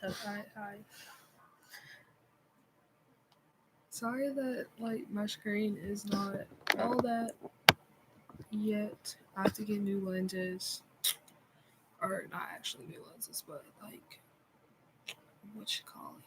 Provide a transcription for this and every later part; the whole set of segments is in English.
So hi. Sorry that like my screen is not all that yet. I have to get new lenses, or not actually new lenses, but like what you call it.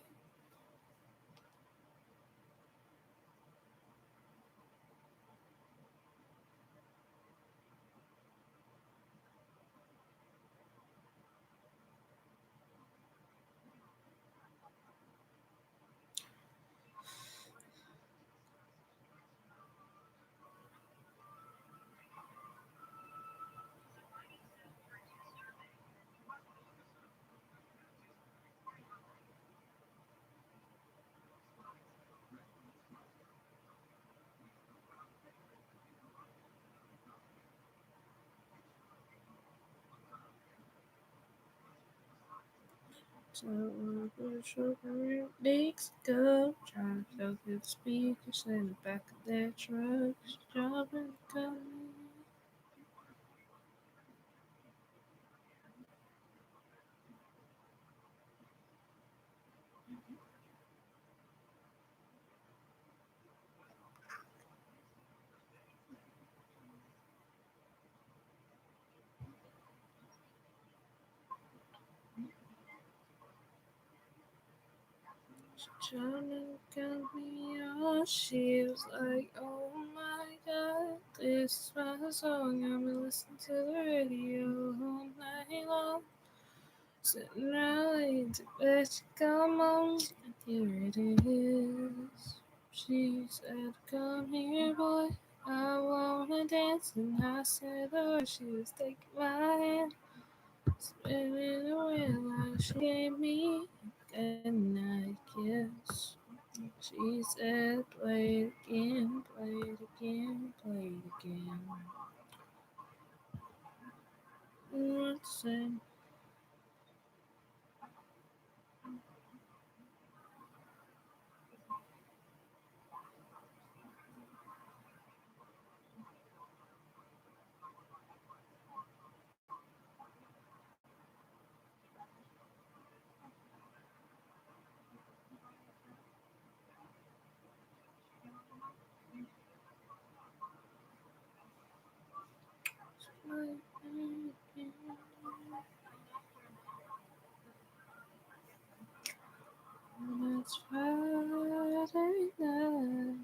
So sugar dicks go, trying to sell good speakers in the back of their trucks, dropping coming. Trying to cut me off, she was like, oh my god, this is my song, I've been listening to the radio all night long. Sitting around waiting to bet you come on, and here it is. She said, come here, boy, I wanna dance, and I said, oh, she was taking my hand, spinning away like she gave me a goodnight kiss. She said, play it again, play it again, play it again. What's it? It's Friday night.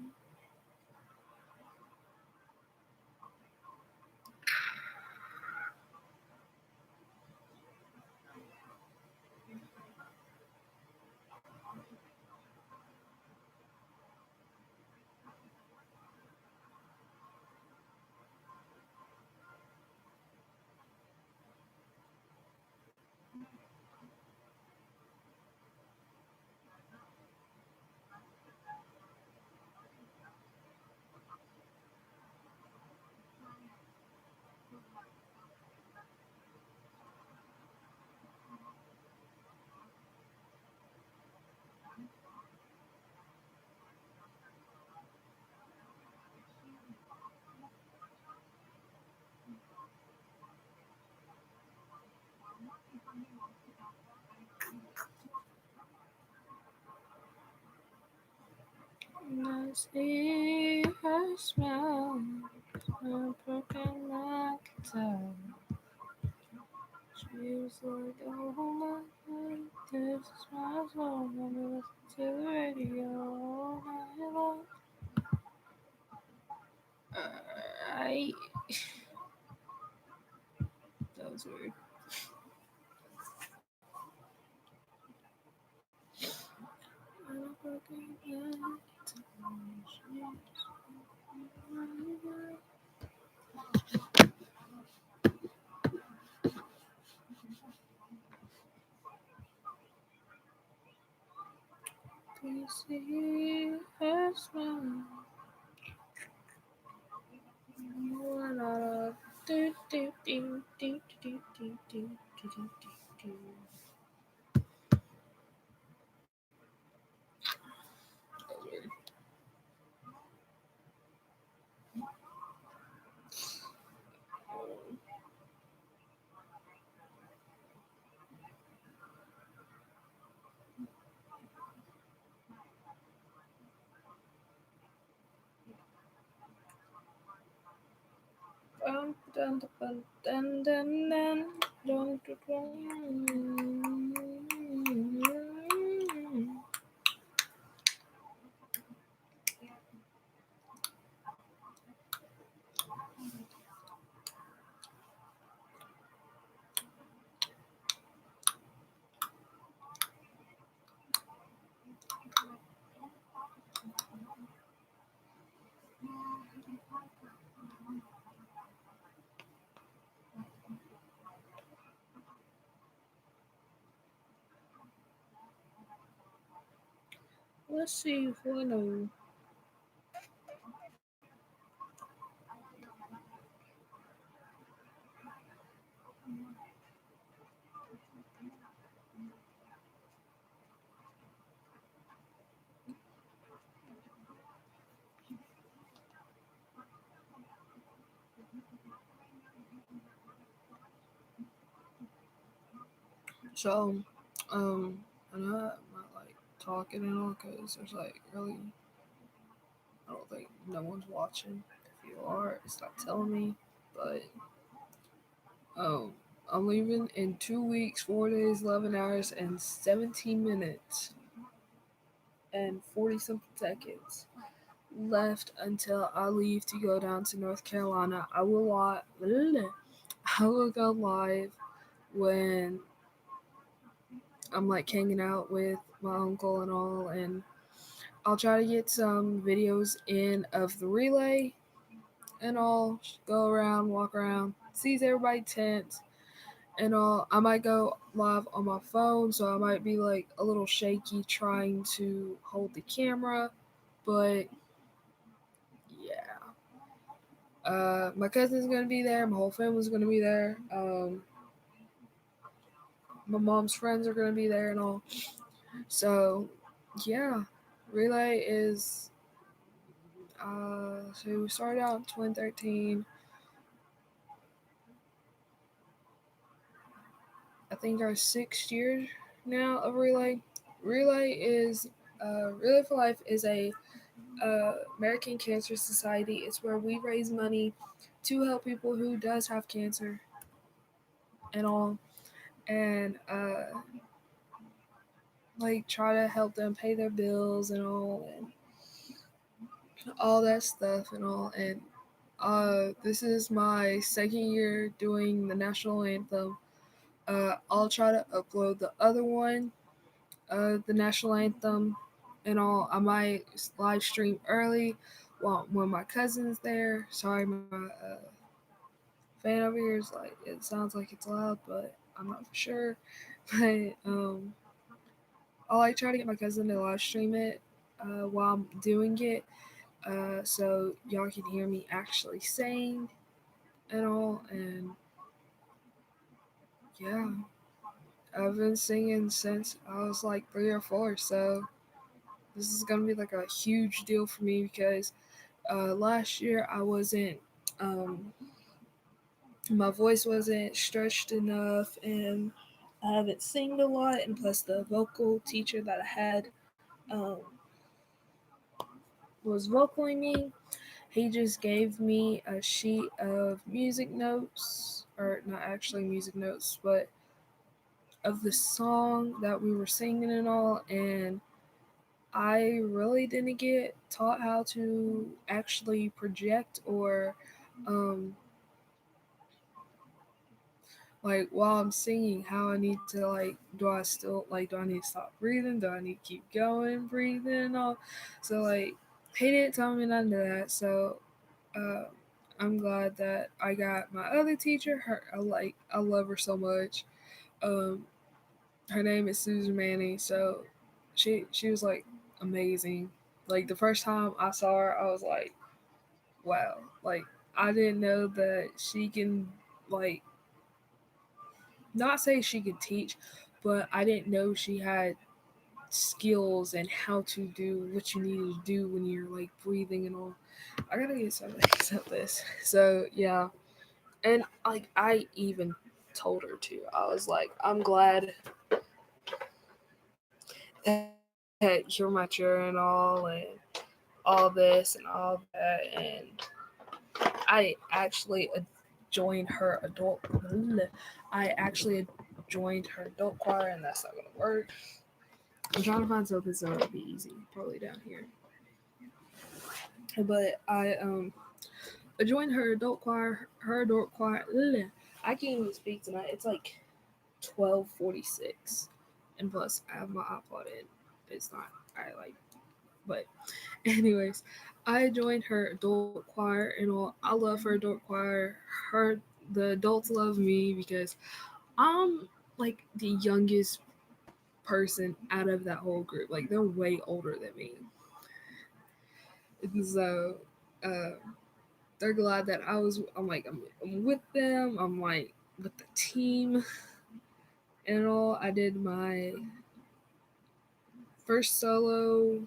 And I see her smile, her broken like guitar. She was like, oh my god, this is my song. I'm gonna listen to the radio all night long. I that was weird. And a broken like guitar. Do you see her smile? Do do do do do do do do do do. Let's see if I know. So, I know I'm not like talking and all because there's like really, I don't think no one's watching. If you are, stop telling me. But, um, I'm leaving in 2 weeks, 4 days, 11 hours, and 17 minutes and 40 something seconds left until I leave to go down to North Carolina. I will go live when I'm like hanging out with my uncle and all, and I'll try to get some videos in of the relay and all. Go around, walk around, sees everybody tent and all. I might go live on my phone, so I might be like a little shaky trying to hold the camera, but yeah. My cousin's gonna be there. My whole family's gonna be there. My mom's friends are gonna be there and all. So, yeah, relay is. So we started out in 2013. I think our 6th year now of relay. Relay is Relay for Life is a American Cancer Society. It's where we raise money to help people who does have cancer and all, and like try to help them pay their bills and all that stuff and all. And this is my 2nd year doing the national anthem. I'll try to upload the other one, the national anthem and all. I might live stream early when my cousin's there. Sorry, my fan over here is like, it sounds like it's loud, but I'm not for sure. But I'll like try to get my cousin to live stream it while I'm doing it, so y'all can hear me actually saying and all. And yeah, I've been singing since I was like 3 or 4, so this is gonna be like a huge deal for me because last year I wasn't, um, my voice wasn't stretched enough, and I haven't sing a lot. And plus, the vocal teacher that I had was vocaling me. He just gave me a sheet of music notes, or not actually music notes, but of the song that we were singing and all. And I really didn't get taught how to actually project or um like while I'm singing how I need to like do I need to stop breathing? Do I need to keep going breathing and all? So like he didn't tell me none of that. So uh I'm glad that I got my other teacher. I love her so much. Um Her name is Susan Manning. So she was like amazing. Like the first time I saw her, I was like, wow. Like I didn't know that she can like not say she could teach, but I didn't know she had skills and how to do what you needed to do when you're like breathing and all. I gotta get some of this. So yeah, and like I even told her to. I was like, I'm glad that you're mature and all this and all that, and I actually joined her adult. I actually joined her adult choir, and that's not gonna work. I'm trying to find something so it'll be easy. Probably down here. But I joined her adult choir. Her adult choir. I can't even speak tonight. It's like 12:46, and plus I have my iPod in. It's not. I like. But anyways, I joined her adult choir and all. I love her adult choir. Her the adults love me because I'm like the youngest person out of that whole group. Like they're way older than me, and so uh, they're glad that I'm with them. I'm like with the team and all. I did my first solo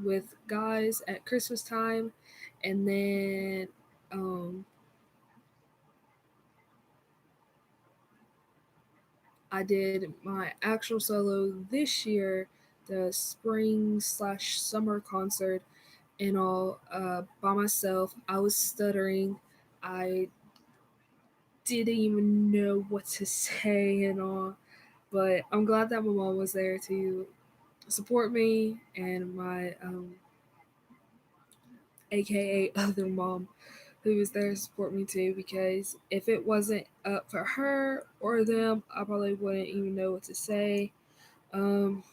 with guys at Christmas time, and then um, I did my actual solo this year, the spring/summer concert, and all by myself. I was stuttering. I didn't even know what to say and all, but I'm glad that my mom was there to support me and my aka other mom who was there to support me too, because if it wasn't up for her or them, I probably wouldn't even know what to say. Um,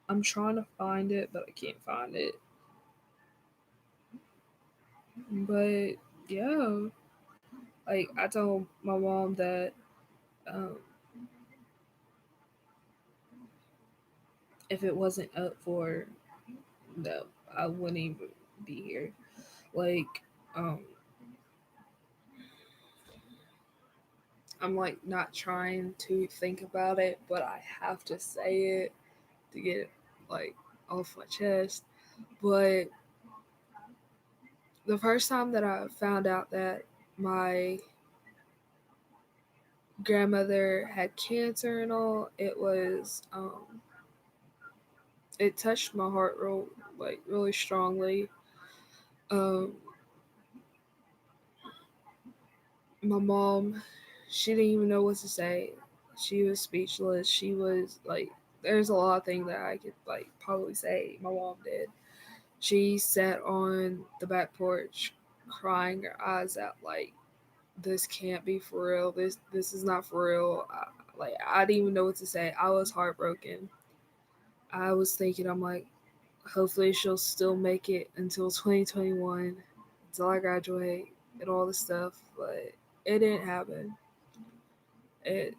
I'm trying to find it, but I can't find it. But yeah, like I told my mom that um, if it wasn't up for them, I wouldn't even be here. Like, um, I'm like not trying to think about it, but I have to say it to get it like off my chest. But the first time that I found out that my grandmother had cancer and all, it touched my heart really strongly. Um, my mom, she didn't even know what to say. She was speechless. She was like, there's a lot of things that I could like probably say. My mom did. She sat on the back porch, crying her eyes out, like this can't be for real. This is not for real. I didn't even know what to say. I was heartbroken. I was thinking, I'm like, hopefully she'll still make it until 2021, until I graduate and all this stuff. But it didn't happen. It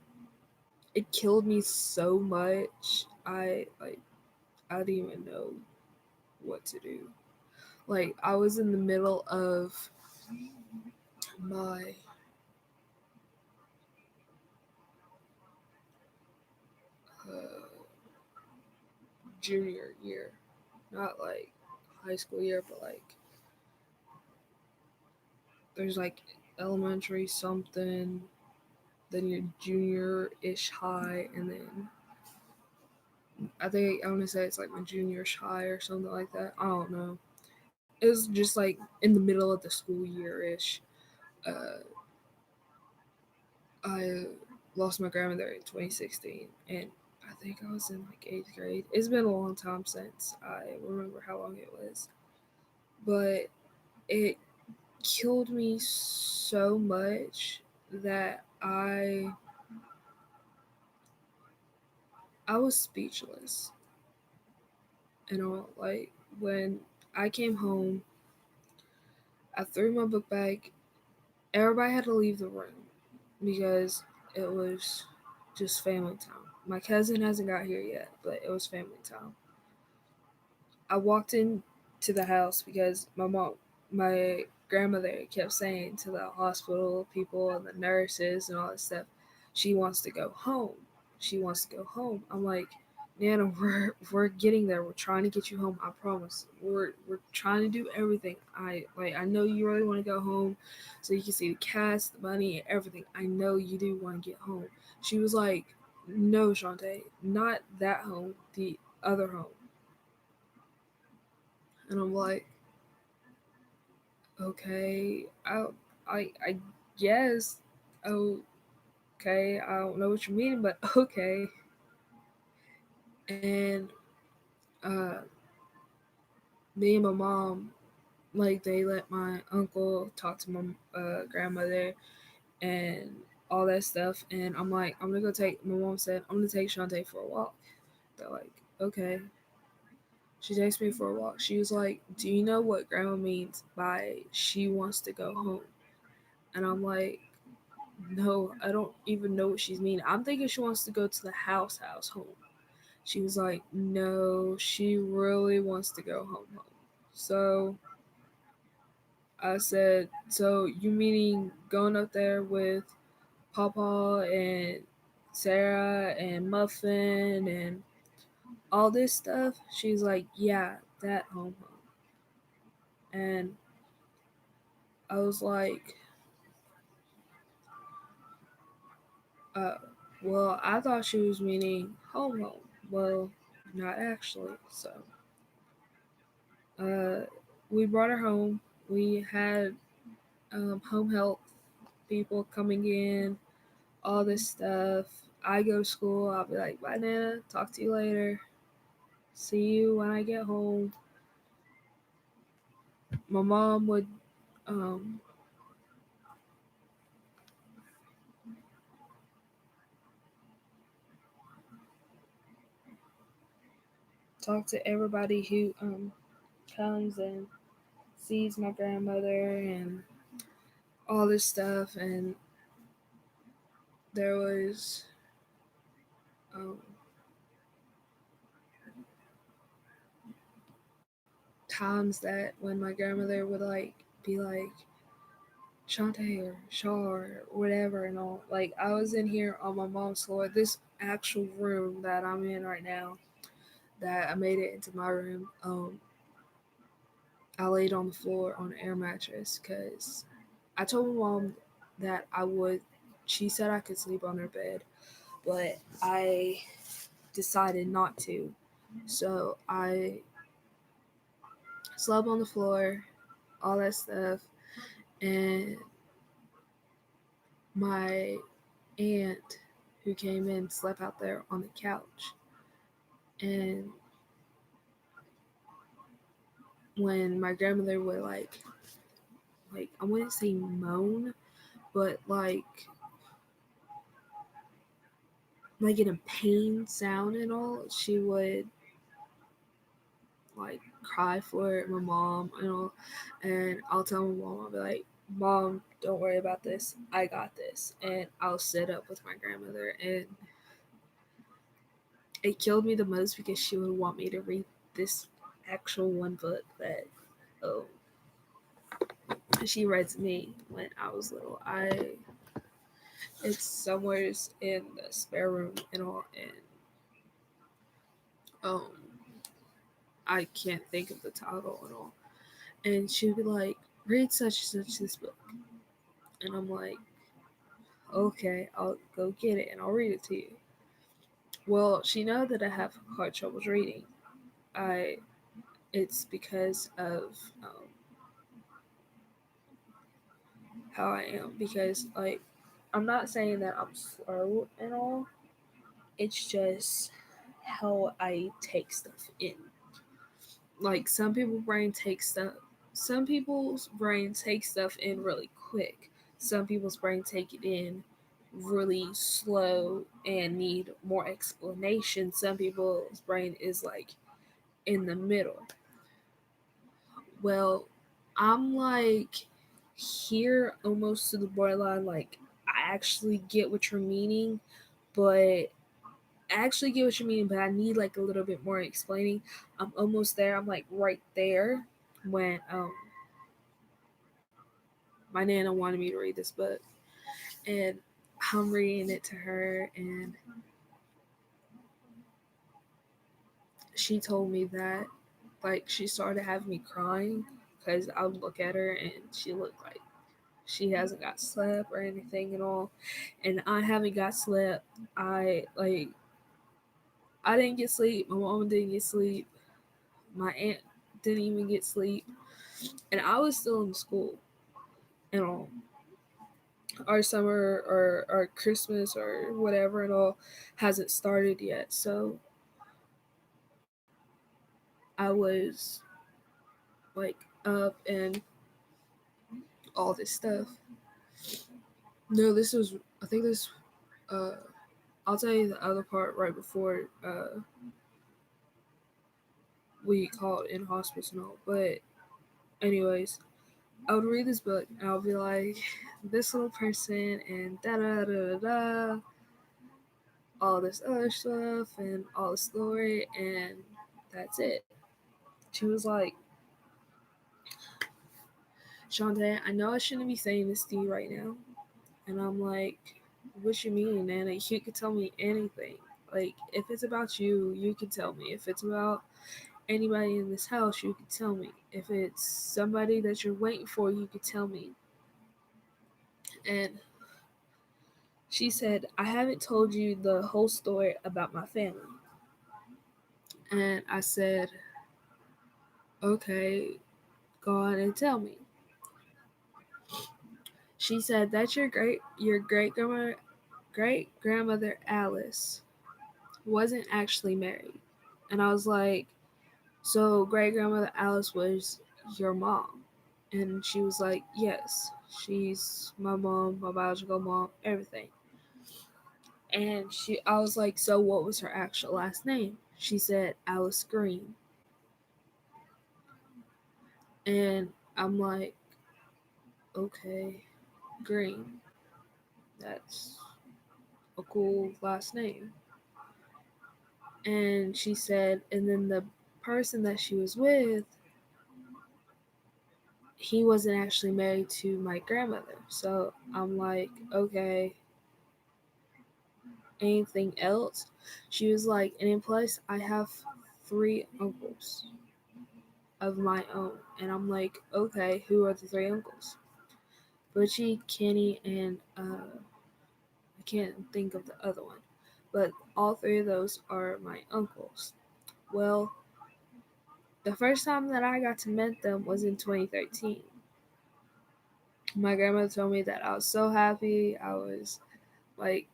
it killed me so much. I didn't even know what to do. Like I was in the middle of my uh, junior year, not like high school year, but like there's like elementary something, then your junior ish high, and then I think I want to say it's like my junior high or something like that. I don't know. It was just like in the middle of the school year ish. Uh, I lost my grandmother in 2016, and I think I was in like eighth grade. It's been a long time since I remember how long it was, but it killed me so much that I was speechless. And all like when I came home, I threw my book bag. Everybody had to leave the room because it was just family time. My cousin hasn't got here yet, but it was family time. I walked in to the house because my grandmother kept saying to the hospital people and the nurses and all that stuff, she wants to go home. She wants to go home. I'm like, Nana, we're getting there. We're trying to get you home. I promise. We're trying to do everything. I know you really want to go home, so you can see the cast, the money, and everything. I know you do want to get home. She was like, No, Shantae, not that home. The other home. And I'm like, okay, I guess. Oh, okay. I don't know what you mean, but okay. And uh, me and my mom, like, they let my uncle talk to my grandmother and all that stuff. And I'm like, I'm gonna go take. My mom said I'm gonna take Shantae for a walk. They're like, okay. She takes me for a walk. She was like, "Do you know what grandma means by she wants to go home?" And I'm like, "No, I don't even know what she's mean. I'm thinking she wants to go to the house home." She was like, "No, she really wants to go home." So I said, "So you meaning going up there with Papa and Sarah and Muffin and all this stuff?" She's like, "Yeah, that home." And I was like, uh, well, I thought she was meaning home. Well, not actually. So, uh, we brought her home. We had home health people coming in, all this stuff. I go to school. I'll be like, bye, Nana. Talk to you later. See you when I get home. My mom would um, talk to everybody who comes and sees my grandmother and all this stuff. And there was um, times that when my grandmother would like be like Shantae or Shaw or whatever and all, like I was in here on my mom's floor, this actual room that I'm in right now, that I made it into my room. I laid on the floor on an air mattress because I told my mom that I would. She said I could sleep on her bed, but I decided not to. So I slept on the floor, all that stuff, and my aunt who came in slept out there on the couch. And when my grandmother would like I wouldn't say moan, but like in a pain sound and all, she would like cry for my mom and all. And I'll tell my mom, I'll be like, "Mom, don't worry about this. I got this." And I'll sit up with my grandmother, and it killed me the most because she would want me to read this actual one book that oh she read to me when I was little. It's somewhere in the spare room and all, and um I can't think of the title and all. And she'd be like, "Read such and such this book," and I'm like, "Okay, I'll go get it and I'll read it to you." Well, she know that I have hard troubles reading. I It's because of how I am. Because I'm not saying that I'm slow and all. It's just how I take stuff in. Like some people's brain takes stuff in really quick. Some people's brain take it in really slow and need more explanation. Some people's brain is like in the middle. Well, I'm like here almost to the borderline. Like I actually get what you're meaning, but I need like a little bit more explaining. I'm almost there. I'm like right there when my nana wanted me to read this book, and I'm reading it to her, and she told me that like she started having me crying because I would look at her and she looked like she hasn't got sleep or anything at all, and I haven't got sleep. I like I didn't get sleep. My mom didn't get sleep. My aunt didn't even get sleep, and I was still in school and all. our summer or our Christmas or whatever and all hasn't started yet. So I was like up and all this stuff. No, this was, I think this, uh, I'll tell you the other part right before we called in hospice and all. But, anyways, I would read this book and I'll be like, this little person and da da da da da, all this other stuff and all the story, and that's it. She was like, Shantae, I know I shouldn't be saying this to you right now. And I'm like, what you mean, Nana? You could tell me anything. Like, if it's about you, you can tell me. If it's about anybody in this house, you could tell me. If it's somebody that you're waiting for, you could tell me. And she said, I haven't told you the whole story about my family. And I said, okay, go on and tell me. She said, that's your great grandmother Alice wasn't actually married. And I was like, so great grandmother Alice was your mom? And she was like, yes, she's my mom, my biological mom, everything. And I was like, so what was her actual last name? She said Alice Green. And I'm like, okay, Green. That's a cool last name. And she said, and then the person that she was with, he wasn't actually married to my grandmother. So I'm like, okay, anything else? She was like, and in plus, I have three uncles of my own. And I'm like, okay, who are the three uncles? Butchie, Kenny, and I can't think of the other one. But all three of those are my uncles. Well, the first time that I got to meet them was in 2013. My grandmother told me that I was so happy. I was like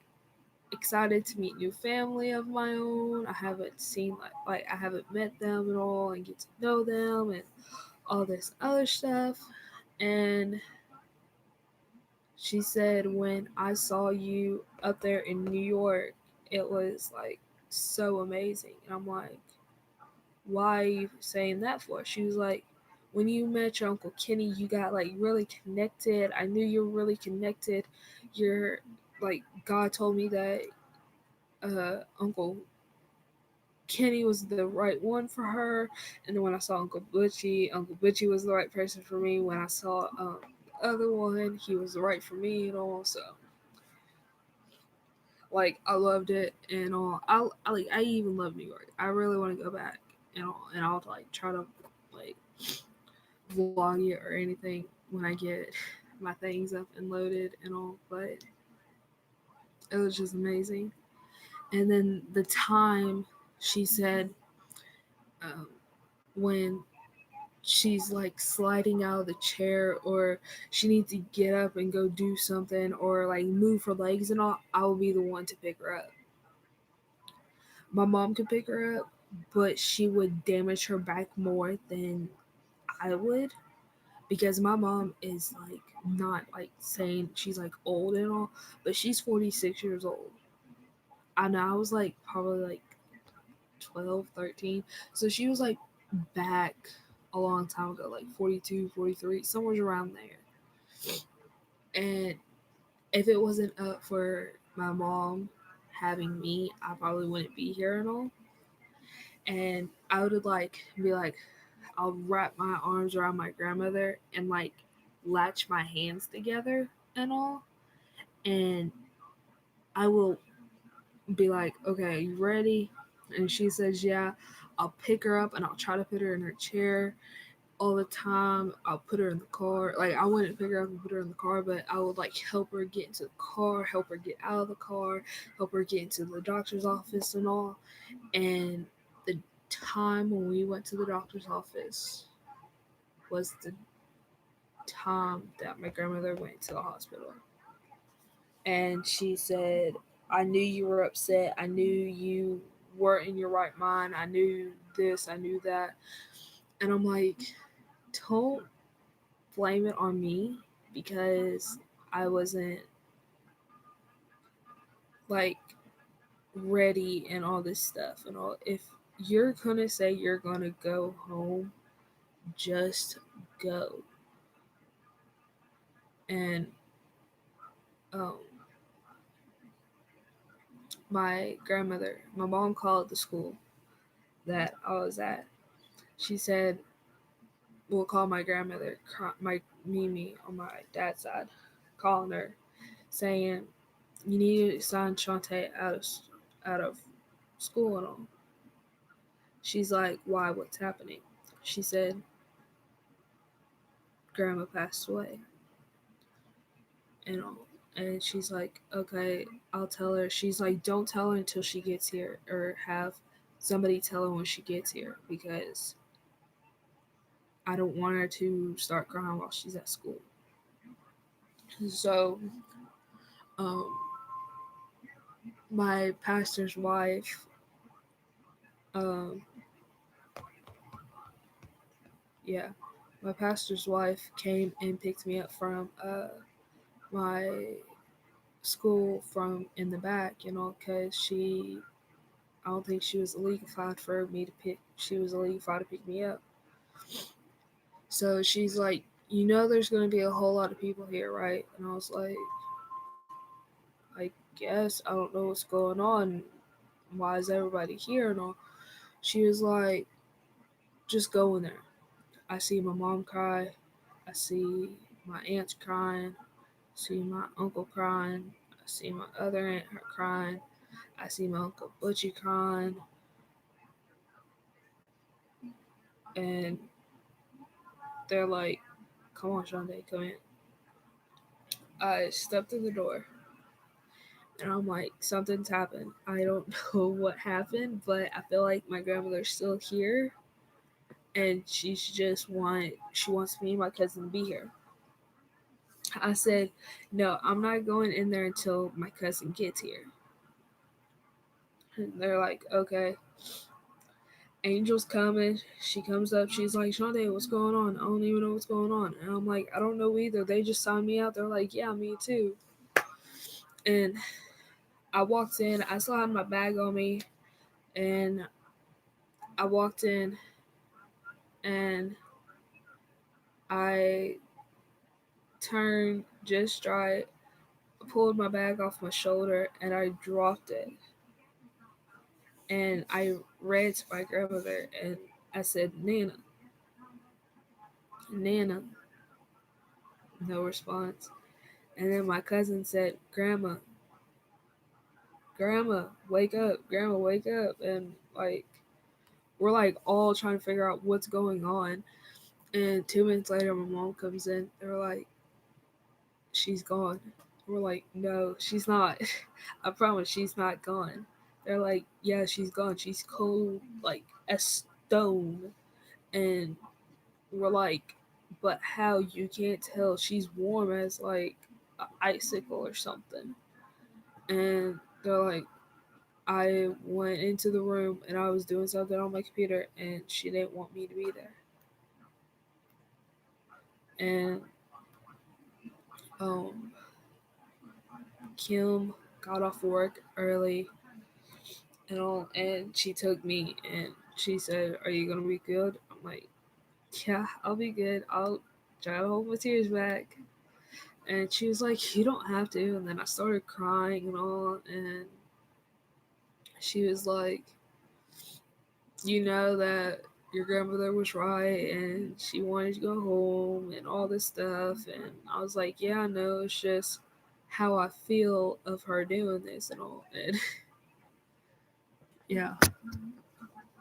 excited to meet new family of my own. I haven't seen like I haven't met them at all and get to know them and all this other stuff. And she said when I saw you up there in New York, it was like so amazing. And I'm like, why are you saying that for? She was like, when you met your Uncle Kenny, you got like really connected. I knew you were really connected. You're like, God told me that Uncle Kenny was the right one for her. And then when I saw Uncle Butchie was the right person for me. When I saw the other one, he was right for me and all. So like I loved it and all. I even love New York. I really want to go back and all, and I'll like try to like vlog it or anything when I get my things up and loaded and all. But it was just amazing. And then the time she said um, when she's like sliding out of the chair or she needs to get up and go do something or like move her legs and all, I will be the one to pick her up. My mom could pick her up, but she would damage her back more than I would because my mom is like not like saying she's like old and all, but she's 46 years old. I know I was like probably like 12, 13. So she was like back a long time ago, like 42, 43, somewhere around there. And if it wasn't up for my mom having me, I probably wouldn't be here and all. And I would like be like, I'll wrap my arms around my grandmother and like latch my hands together and all. And I will be like, okay, you ready? And she says, yeah. I'll pick her up and I'll try to put her in her chair all the time. I'll put her in the car. Like, I wouldn't pick her up and put her in the car, but I would like help her get into the car, help her get out of the car, help her get into the doctor's office and all. And the time when we went to the doctor's office was the time that my grandmother went to the hospital. And she said, I knew you were upset. I knew you weren't in your right mind. I knew this, I knew that. And I'm like, don't blame it on me because I wasn't like ready and all this stuff and all. If you're gonna say you're gonna go home, just go. And um, my mom called the school that I was at. She said, we'll call my grandmother, my Mimi on my dad's side, calling her, saying, you need to sign Shantae out of school and all. She's like, why? What's happening? She said, Grandma passed away and all. And she's like, okay, I'll tell her. She's like, don't tell her until she gets here, or have somebody tell her when she gets here, because I don't want her to start crying while she's at school. So, um, my pastor's wife, um, yeah, my pastor's wife came and picked me up from my school from in the back, because I don't think she was legalified for me to pick. She was legalified to pick me up. So she's like, there's going to be a whole lot of people here, right? And I was like, I guess. I don't know what's going on. Why is everybody here and all? She was like, just go in there. I see my mom cry. I see my aunts crying. I see my uncle crying. I see my other aunt crying. I see my uncle Butchie crying. And they're like, come on, Shonda, come in. I stepped through the door and I'm like, something's happened. I don't know what happened, but I feel like my grandmother's still here and she wants me and my cousin to be here. I said, no, I'm not going in there until my cousin gets here. And they're like, okay. Angel's coming. She comes up. She's like, Shonda, what's going on? I don't even know what's going on. And I'm like, I don't know either. They just signed me out. They're like, yeah, me too. And I walked in. I still had my bag on me. And I walked in and I turned just right, pulled my bag off my shoulder, and I dropped it. And I ran to my grandmother and I said, Nana, Nana. No response. And then my cousin said, Grandma, Grandma, wake up, Grandma, wake up. And like, we're like all trying to figure out what's going on. And 2 minutes later, my mom comes in. They're like, she's gone. We're like, no, she's not. I promise she's not gone. They're like, yeah, she's gone. She's cold like a stone. And we're like, but how? You can't tell. She's warm as like an icicle or something. And they're like, I went into the room and I was doing something on my computer and she didn't want me to be there. And um, Kim got off work early and she took me and she said, are you gonna be good? I'm like, yeah, I'll be good. I'll try to hold my tears back. And she was like, you don't have to. And then I started crying and all. And she was like, you know that your grandmother was right and she wanted to go home and all this stuff. And I was like, yeah, I know. It's just how I feel of her doing this and all. And yeah.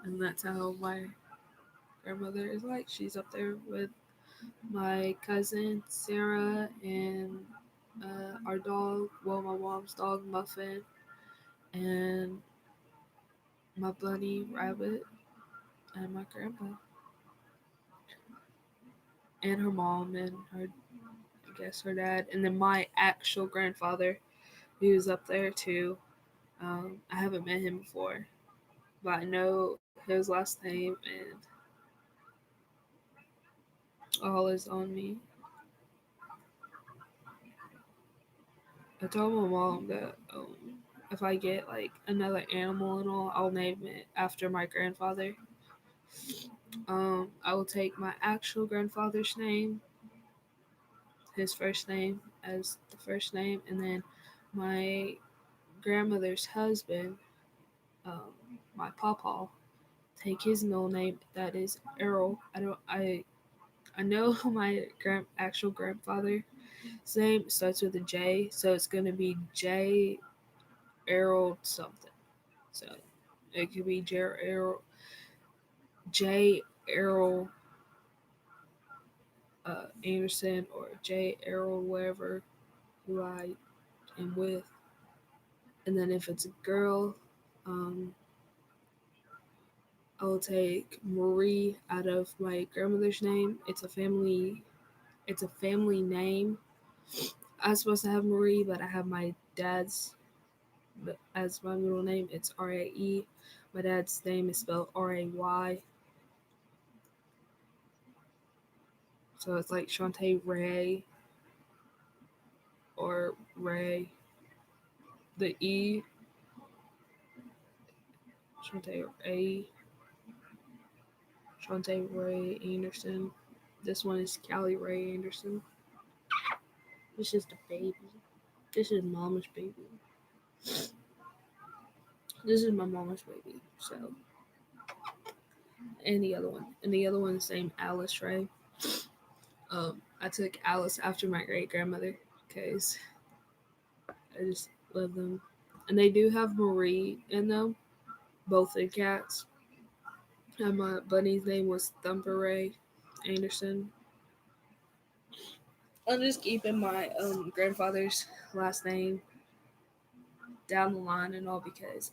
And that's how my grandmother is like. She's up there with my cousin Sarah and our dog, well, my mom's dog Muffin, and my bunny Rabbit, and my grandpa, and her mom, and her, I guess her dad, and then my actual grandfather, He was up there too. I haven't met him before, but I know his last name and all is on me. I told my mom that if I get like another animal and all, I'll name it after my grandfather. I will take my actual grandfather's name, his first name as the first name, and then my grandmother's husband, my papa, take his middle name. That is Errol. I know my actual grandfather's name starts with a J, so it's gonna be J Errol something. So it could be J Errol Anderson or J Errol whatever who I am with. And then if it's a girl, um, I'll take Marie out of my grandmother's name. It's a family name. I was supposed to have Marie, but I have my dad's as my middle name. It's Rae. My dad's name is spelled Ray. So it's like Shantae Ray or Ray. The E, Shantae A, Shantae Ray Anderson. This one is Callie Ray Anderson. This is the baby. This is mama's baby. This is my mama's baby. So, and the other one. And the other one's named Alice Ray. I took Alice after my great grandmother because I just love them. And they do have Marie in them, both the cats. And my bunny's name was Thumper Ray Anderson. I'm just keeping my grandfather's last name down the line and all because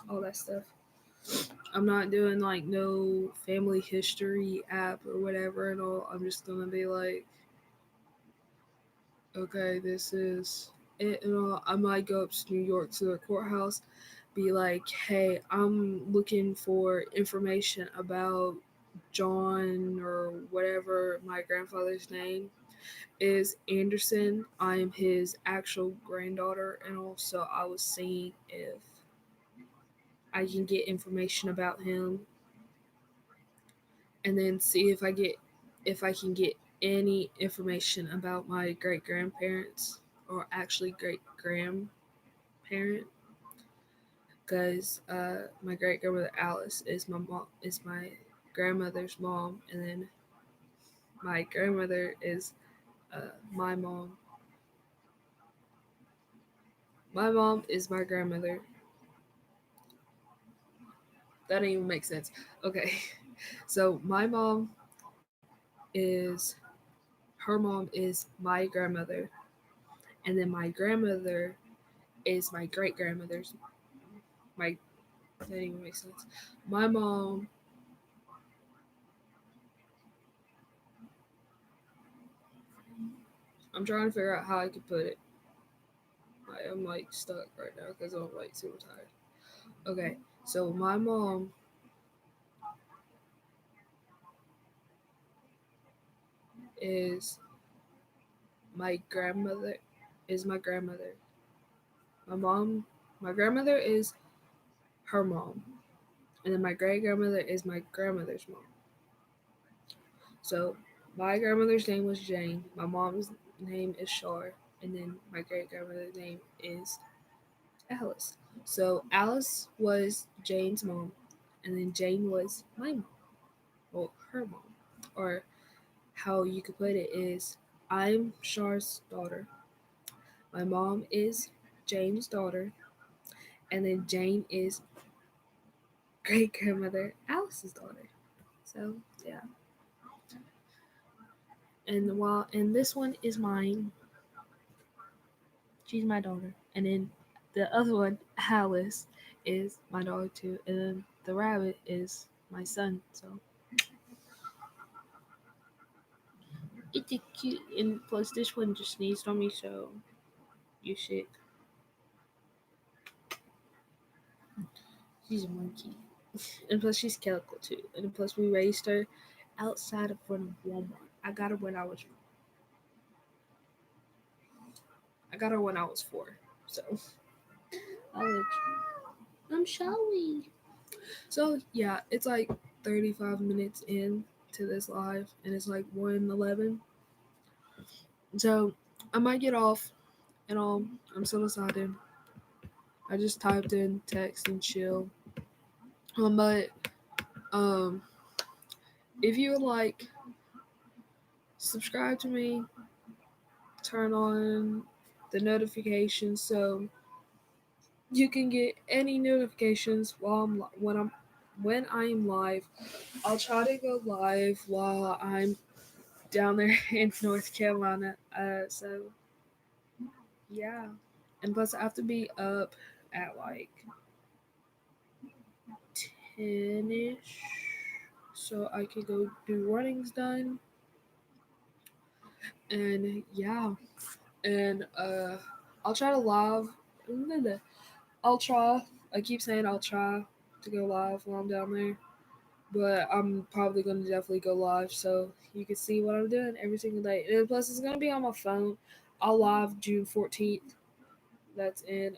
all that stuff. I'm not doing like no family history app or whatever and all. I'm just gonna be like, okay, this is it and all. I might go up to New York to the courthouse, be like, hey, I'm looking for information about John or whatever my grandfather's name is Anderson. I am his actual granddaughter, and also I was seeing if I can get information about him, and then see if I can get any information about my great grandparents or actually great grandparent, because my great grandmother Alice is my grandmother's mom, and then my grandmother is my mom. My mom is my grandmother. That didn't even make sense. Okay. So my mom is her mom is my grandmother, and then my grandmother is my great grandmother's my that didn't even make sense. My mom I'm trying to figure out how I could put it. I'm like stuck right now because I'm like super tired. Okay, so my mom is my grandmother is my grandmother. My grandmother is her mom, and then my great grandmother is my grandmother's mom. So my grandmother's name was Jane. My mom's name is Shar, and then my great grandmother's name is Alice. So Alice was Jane's mom, and then Jane was my mom, well, her mom. Or how you could put it is, I'm Shar's daughter. My mom is Jane's daughter, and then Jane is great grandmother Alice's daughter. So yeah, and this one is mine. She's my daughter, and then the other one, Alice, is my daughter too, and then the rabbit is my son. So it's a cute, and plus this one just sneezed on me, so You shit. She's a monkey. And plus, she's calico too. And plus, we raised her outside of front of Walmart. I got her when I was 4. So I'll let I'm showy. So yeah, it's like 35 minutes in to this live, and it's like 1:11. So I might get off, and I'm so excited. I just typed in text and chill. But um, if you would like, subscribe to me, turn on the notifications so you can get any notifications while when I'm live. I'll try to go live while I'm down there in North Carolina. So yeah, and plus I have to be up at like 10ish, so I could go do runnings done. And yeah, and I'll try to live. I'll try. I keep saying I'll try to go live while I'm down there, but I'm probably gonna definitely go live so you can see what I'm doing every single day. And plus, it's gonna be on my phone. I'll live June 14th. That's in.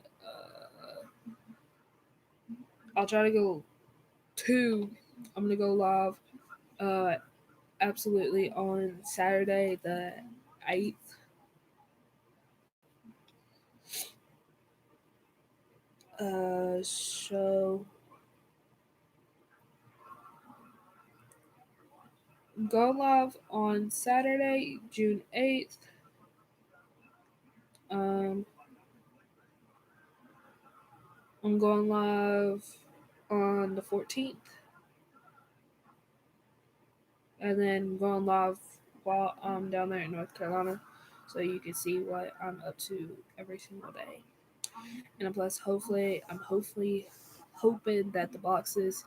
I'll try to go two. I'm gonna go live. Uh, absolutely on Saturday the 8th. So go live on Saturday, June 8th. Um, I'm going live on the 14th, and then going live while I'm down there in North Carolina, so you can see what I'm up to every single day. And plus, hopefully hoping that the boxes,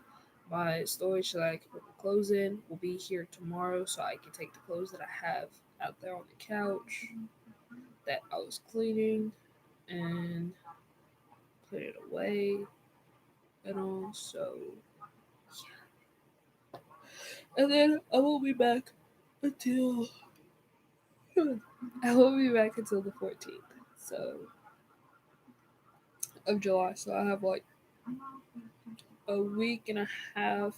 my storage that I can put the clothes in, will be here tomorrow, so I can take the clothes that I have out there on the couch that I was cleaning and put it away and all. So and then I won't be back until I won't be back until the 14th. So of July. So I have like a week and a half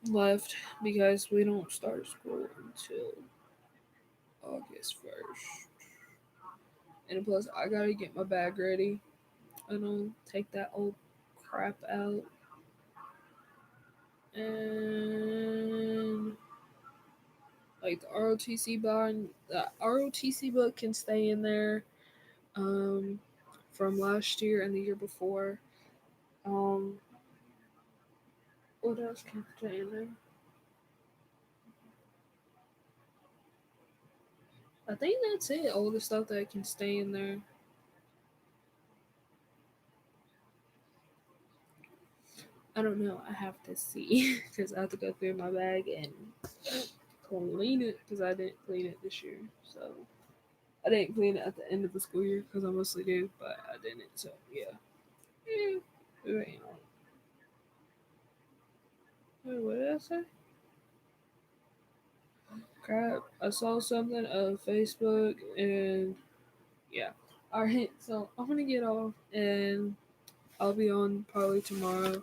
left because we don't start school until August 1st. And plus, I gotta get my bag ready and I'll take that old crap out. And like the ROTC book can stay in there um, from last year and the year before. Um, what else can stay in there? I think that's it. All the stuff that can stay in there. I don't know. I have to see because I have to go through my bag and clean it because I didn't clean it this year. So I didn't clean it at the end of the school year because I mostly do, but I didn't. So yeah. Wait, what did I say? Crap. I saw something on Facebook and yeah. Alright, so I'm gonna get off and I'll be on probably tomorrow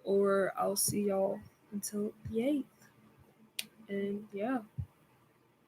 or I'll see y'all until the 8th. And yeah.